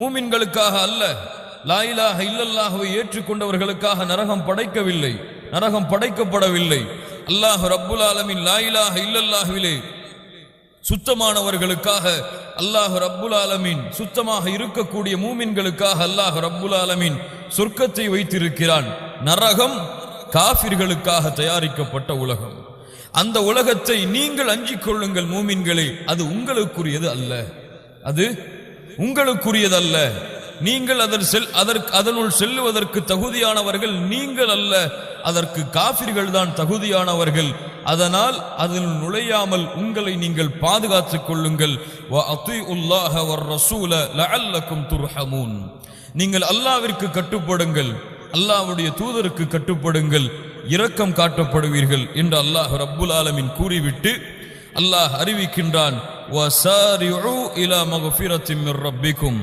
மூமின்களுக்காக அல்ல, லா இலாஹ இல்லல்லாஹுவை ஏற்றுக்கொண்டவர்களுக்காக நரகம் படைக்கவில்லை, நரகம் படைக்கப்படவில்லை. அல்லாஹ் ரப்புல் ஆலமீன் லா இலாஹ இல்லல்லாஹுவிலே சுத்தமானவர்களுக்காக அல்லாஹ் ரப்புல் ஆலமீன் சுத்தமாக இருக்கக்கூடிய மூமின்களுக்காக அல்லாஹ் ரப்புல் ஆலமீன் சொர்க்கத்தை வைத்திருக்கிறான். நரகம் காஃபிர்களுக்காக தயாரிக்கப்பட்ட உலகம். அந்த உலகத்தை நீங்கள் அஞ்சிக் கொள்ளுங்கள் மூமின்களே, அது உங்களுக்குரியது அல்ல, அது உங்களுக்குரியதல்ல. நீங்கள் அதனுள் செல்லுவதற்கு தகுதியானவர்கள் நீங்கள் அல்ல, அதற்கு காஃபிர்கள் தான் தகுதியானவர்கள். அதனால் அதில் நுழையாமல் உங்களை நீங்கள் பாதுகாத்துக் கொள்ளுங்கள். வஅதீஉல்லாஹ வர்ரசூல லஅல்லக்கும் துர்ஹமூன். நீங்கள் அல்லாஹ்விற்கு கட்டுப்படுங்கள், அல்லாஹ்வுடைய தூதருக்கு கட்டுப்படுங்கள், இரக்கம் காட்டப்படுவீர்கள் என்று அல்லாஹ் ரப்புல் ஆலமீன் கூறிவிட்டு அல்லாஹ் அறிவிக்கின்றான், வஸாரிஉ இலா மக்ஃபிரத்தின் மிர் ரப்பிக்கும்.